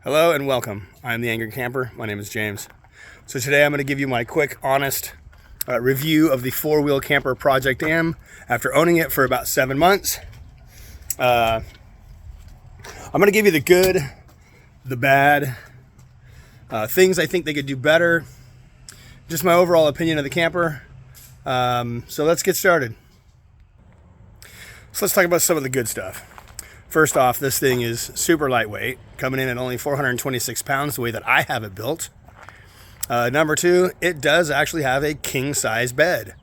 Hello and welcome. I'm the Angry Camper. My name is James. So today I'm going to give you my quick, honest review of the four-wheel camper Project M after owning it for about 7 months. I'm going to give you the good, the bad, things I think they could do better, just my overall opinion of the camper. So let's get started. So let's talk about some of the good stuff. First off, this thing is super lightweight, coming in at only 426 pounds, the way that I have it built. Number two, it does actually have a king-size bed,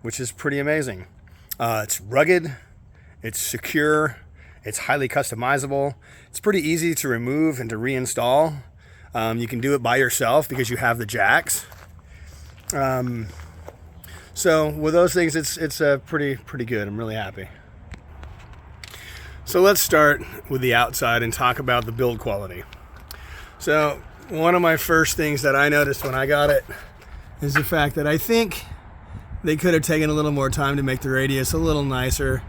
which is pretty amazing. It's rugged, it's secure, it's highly customizable. It's pretty easy to remove and to reinstall. You can do it by yourself because you have the jacks. So with those things, it's pretty good. I'm really happy. So let's start with the outside and talk about the build quality. So one of my first things that I noticed when I got it is the fact that I think they could have taken a little more time to make the radius a little nicer.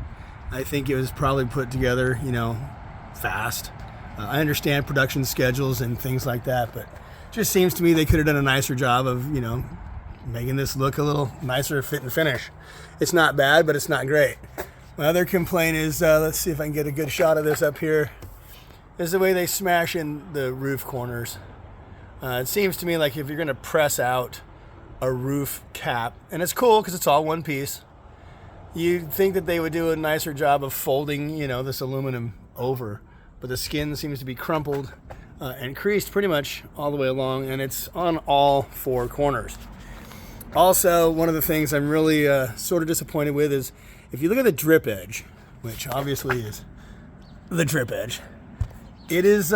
I think it was probably put together, fast. I understand production schedules and things like that, but it just seems to me they could have done a nicer job of, making this look a little nicer fit and finish. It's not bad, but it's not great. My other complaint is, let's see if I can get a good shot of this up here, is the way they smash in the roof corners. It seems to me like if you're going to press out a roof cap, and it's cool because it's all one piece, you'd think that they would do a nicer job of folding, this aluminum over. But the skin seems to be crumpled and creased pretty much all the way along, and it's on all four corners. Also, one of the things I'm really sort of disappointed with is if you look at the drip edge, which obviously is the drip edge, it is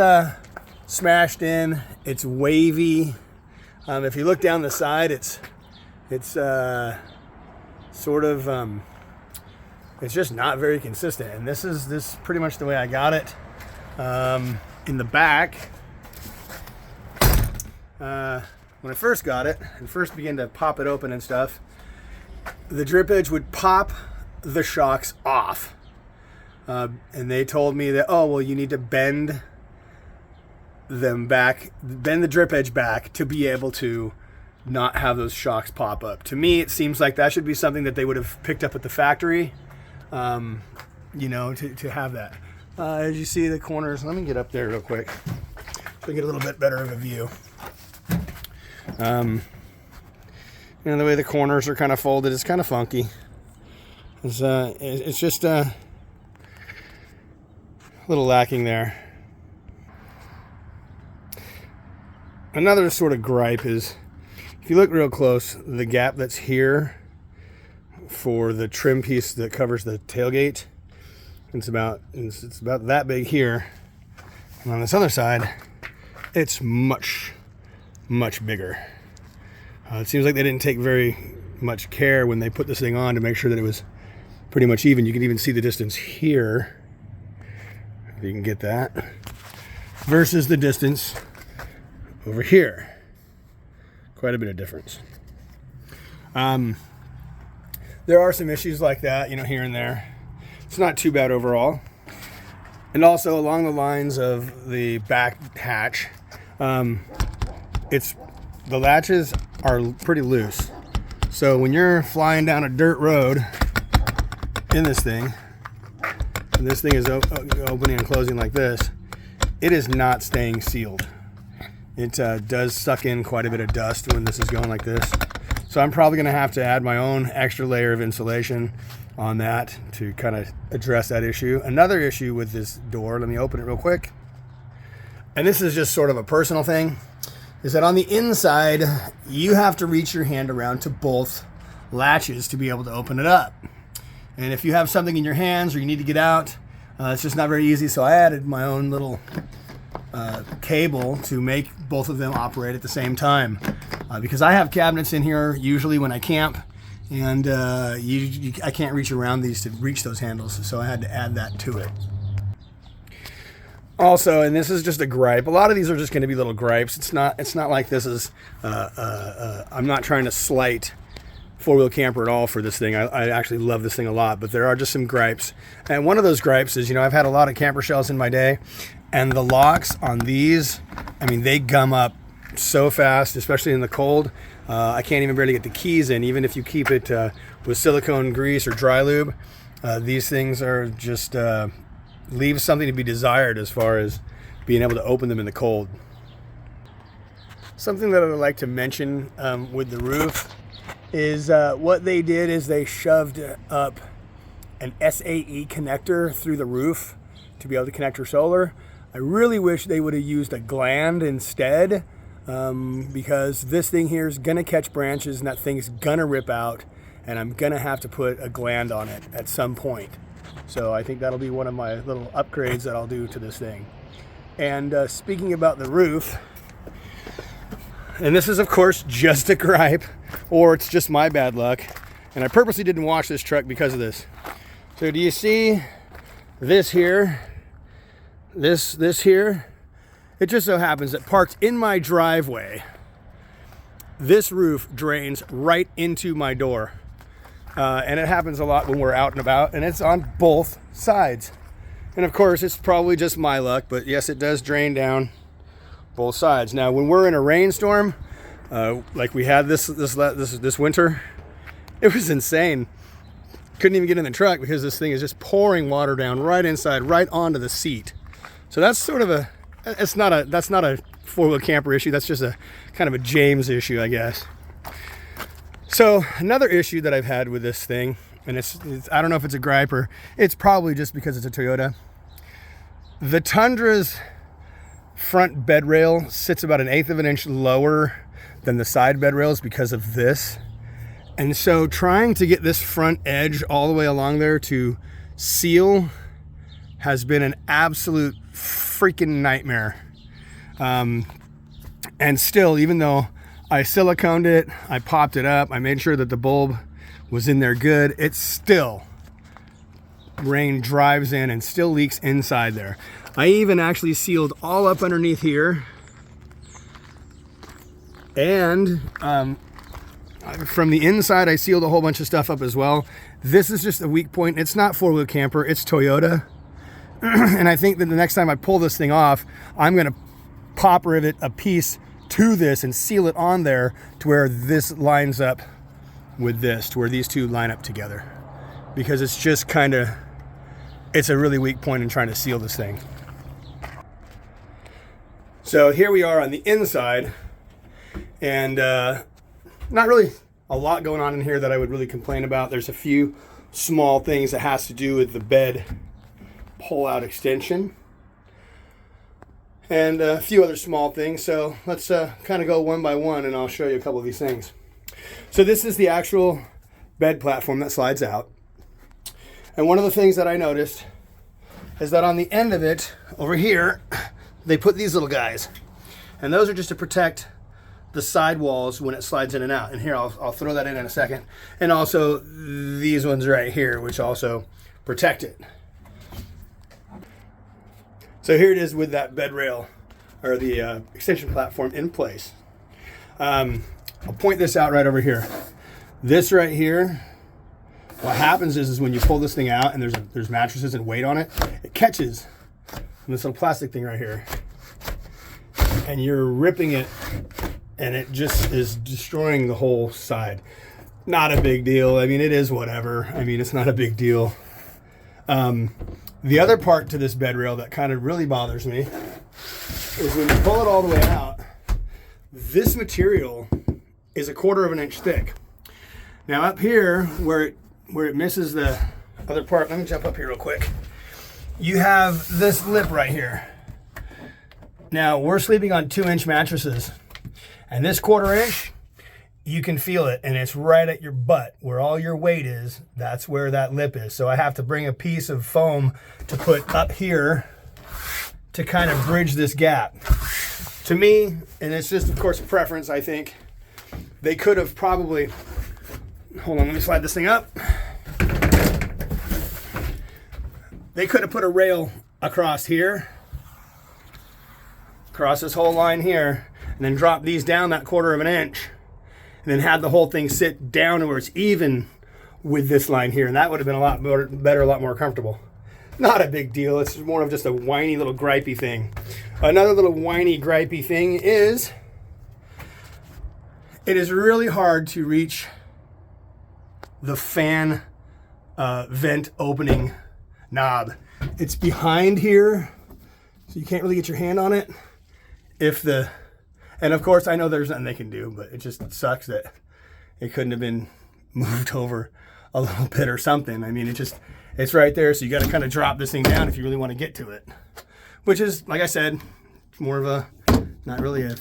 smashed in, it's wavy. If you look down the side, it's just not very consistent. And this is pretty much the way I got it. In the back, when I first got it and first began to pop it open and stuff, the drip edge would pop the shocks off. And they told me that, you need to bend them back, bend the drip edge back to be able to not have those shocks pop up. To me, it seems like that should be something that they would have picked up at the factory, to have that. As you see the corners, let me get up there real quick so I get a little bit better of a view. The way the corners are kind of folded is kind of funky. It's just a little lacking there. Another sort of gripe is, if you look real close, the gap that's here for the trim piece that covers the tailgate, it's about that big here. And on this other side, it's much, much bigger. It seems like they didn't take very much care when they put this thing on to make sure that it was pretty much even. You can even see the distance here, if you can get that, versus the distance over here. Quite a bit of difference. There are some issues like that, here and there. It's not too bad overall. And also along the lines of the back hatch, the latches are pretty loose. So when you're flying down a dirt road in this thing, and this thing is opening and closing like this, it is not staying sealed. It does suck in quite a bit of dust when this is going like this. So I'm probably going to have to add my own extra layer of insulation on that to kind of address that issue. Another issue with this door, let me open it real quick. And this is just sort of a personal thing, is that on the inside, you have to reach your hand around to both latches to be able to open it up. And if you have something in your hands or you need to get out, it's just not very easy. So I added my own little cable to make both of them operate at the same time. Because I have cabinets in here usually when I camp, and I can't reach around these to reach those handles. So I had to add that to it. Also, and this is just a gripe, a lot of these are just going to be little gripes. It's not like this is, I'm not trying to slight four-wheel camper at all for this thing. I actually love this thing a lot, but there are just some gripes. And one of those gripes is, I've had a lot of camper shells in my day, and the locks on these I mean, they gum up so fast, especially in the cold. I can't even barely get the keys in, even if you keep it with silicone grease or dry lube. These things are just leave something to be desired as far as being able to open them in the cold. Something that I would like to mention with the roof is what they did is they shoved up an SAE connector through the roof to be able to connect your solar. I really wish they would have used a gland instead, because this thing here is gonna catch branches and that thing's gonna rip out, and I'm gonna have to put a gland on it at some point. So I think that'll be one of my little upgrades that I'll do to this thing. And speaking about the roof, and this is of course just a gripe, or it's just my bad luck, and I purposely didn't wash this truck because of this. So do you see this here? This here? It just so happens that parked in my driveway, this roof drains right into my door. And it happens a lot when we're out and about, and it's on both sides. And of course, it's probably just my luck, but yes, it does drain down both sides. Now, when we're in a rainstorm, like we had this winter, it was insane. Couldn't even get in the truck because this thing is just pouring water down right inside, right onto the seat. So that's sort of that's not a four-wheel camper issue. That's just a kind of a James issue, I guess. So another issue that I've had with this thing, and it's I don't know if it's a gripe or it's probably just because it's a Toyota. The Tundra's front bed rail sits about 1/8 of an inch lower than the side bed rails because of this. And so trying to get this front edge all the way along there to seal has been an absolute freaking nightmare. And still, even though I siliconed it, I popped it up, I made sure that the bulb was in there good, it still, rain drives in and still leaks inside there. I even actually sealed all up underneath here. And from the inside, I sealed a whole bunch of stuff up as well. This is just a weak point. It's not four-wheel camper, it's Toyota. And I think that the next time I pull this thing off, I'm gonna pop rivet a piece to this and seal it on there to where this lines up with this, to where these two line up together. Because it's just kind of, it's a really weak point in trying to seal this thing. So here we are on the inside, and not really a lot going on in here that I would really complain about. There's a few small things that has to do with the bed pull-out extension and a few other small things. So let's kind of go one by one, and I'll show you a couple of these things. So this is the actual bed platform that slides out. And one of the things that I noticed is that on the end of it, over here, they put these little guys. And those are just to protect the side walls when it slides in and out. And here, I'll throw that in a second. And also these ones right here, which also protect it. So here it is with that bed rail, or the extension platform in place. I'll point this out right over here. This right here, what happens is when you pull this thing out and there's mattresses and weight on it, it catches on this little plastic thing right here. And you're ripping it, and it just is destroying the whole side. Not a big deal. I mean, it is whatever. I mean, it's not a big deal. The other part to this bed rail that kind of really bothers me is when you pull it all the way out, this material is 1/4 of an inch thick. Now up here, where it misses the other part, let me jump up here real quick. You have this lip right here. Now we're sleeping on 2-inch mattresses, and this 1/4 inch, you can feel it, and it's right at your butt where all your weight is. That's where that lip is. So I have to bring a piece of foam to put up here to kind of bridge this gap. To me, and it's just of course a preference, I think they could have probably, hold on, let me slide this thing up. They could have put a rail across here, across this whole line here, and then drop these down that 1/4 of an inch, and then had the whole thing sit down where it's even with this line here, and that would have been a lot better, a lot more comfortable. not a big deal. It's more of just a whiny little gripey thing. Another little whiny gripey thing is it is really hard to reach the fan vent opening knob. It's behind here, so you can't really get your hand on it. And of course I know there's nothing they can do, but it just sucks that it couldn't have been moved over a little bit or something. I mean, it's right there, so you got to kind of drop this thing down if you really want to get to it, which is, like I said, more of a not really a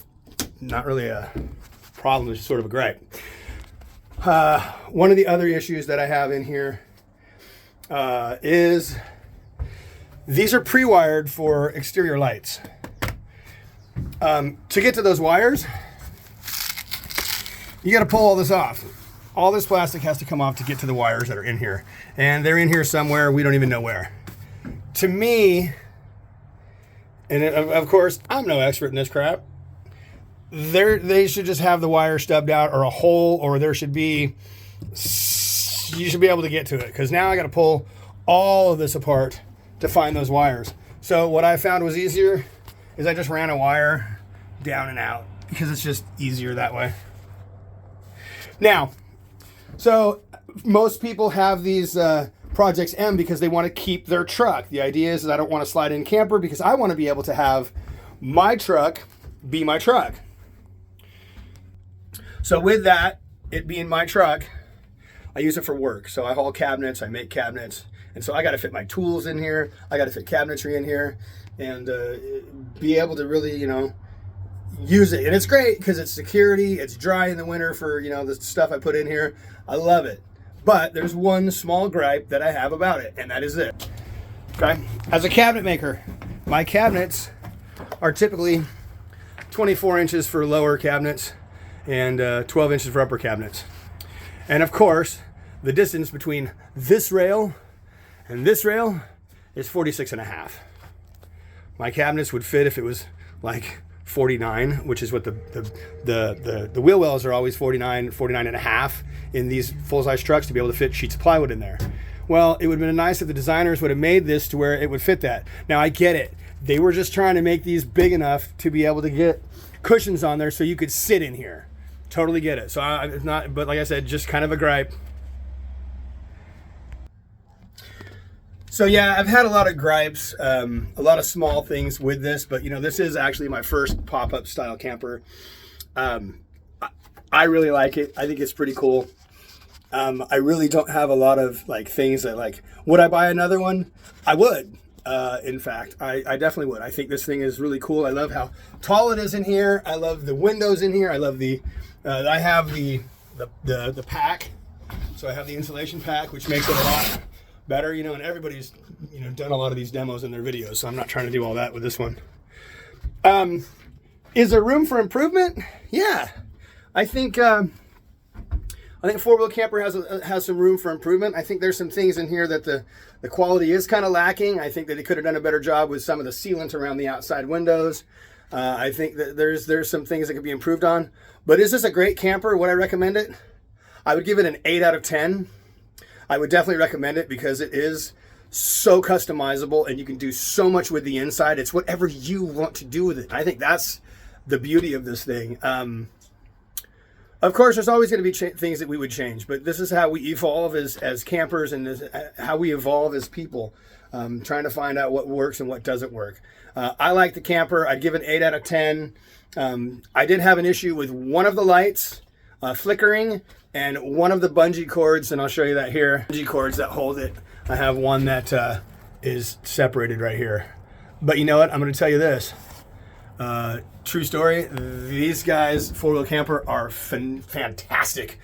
problem. It's sort of a gripe. One of the other issues that I have in here is these are pre-wired for exterior lights. To get to those wires, you got to pull all this off. All this plastic has to come off to get to the wires that are in here. And they're in here somewhere, we don't even know where. To me, and of course, I'm no expert in this crap, they should just have the wire stubbed out or a hole, or you should be able to get to it. Because now I got to pull all of this apart to find those wires. So what I found was easier is I just ran a wire down and out because it's just easier that way. Now, so most people have these Projects M because they want to keep their truck. The idea is that I don't want to slide in camper because I want to be able to have my truck be my truck. So with that, it being my truck, I use it for work. So I haul cabinets, I make cabinets. And so I got to fit my tools in here. I got to fit cabinetry in here and be able to really, use it. And it's great because it's security. It's dry in the winter for, the stuff I put in here. I love it. But there's one small gripe that I have about it, and that is it. Okay? As a cabinet maker, my cabinets are typically 24 inches for lower cabinets and 12 inches for upper cabinets. And of course, the distance between this rail and this rail is 46 and a half. My cabinets would fit if it was like 49, which is what the wheel wells are always 49 and a half in these full-size trucks to be able to fit sheets of plywood in there. Well, it would have been nice if the designers would have made this to where it would fit that. Now I get it. They were just trying to make these big enough to be able to get cushions on there so you could sit in here. Totally get it. So it's not, but like I said, just kind of a gripe. So yeah, I've had a lot of gripes, a lot of small things with this, but this is actually my first pop-up style camper. I really like it. I think it's pretty cool. I really don't have a lot of things that would I buy another one? I would. In fact, I definitely would. I think this thing is really cool. I love how tall it is in here. I love the windows in here. I love I have the pack. So I have the insulation pack, which makes it a lot better, and everybody's, done a lot of these demos in their videos. So I'm not trying to do all that with this one. Is there room for improvement? Yeah. I think four-wheel camper has some room for improvement. I think there's some things in here that the quality is kind of lacking. I think that they could have done a better job with some of the sealant around the outside windows. I think that there's some things that could be improved on. But is this a great camper? Would I recommend it? I would give it an 8 out of 10. I would definitely recommend it because it is so customizable and you can do so much with the inside. It's whatever you want to do with it. I think that's the beauty of this thing. Of course, there's always going to be things that we would change, but this is how we evolve as campers and how we evolve as people, trying to find out what works and what doesn't work. I like the camper. I'd give it an 8 out of 10. I did have an issue with one of the lights flickering and one of the bungee cords, and I'll show you that here. Bungee cords that hold it. I have one that is separated right here. But you know what? I'm going to tell you this. True story. These guys, four-wheel camper, are fantastic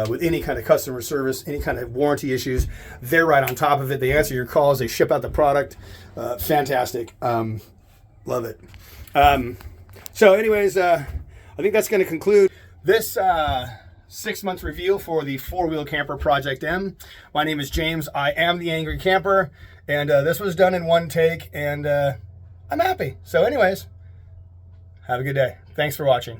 with any kind of customer service, any kind of warranty issues. They're right on top of it. They answer your calls. They ship out the product. Fantastic. Love it. So anyways, I think that's going to conclude this 6-month review for the four-wheel camper Project M. My name is James. I am the Angry Camper, and this was done in one take, and I'm happy. So anyways, have a good day. Thanks for watching.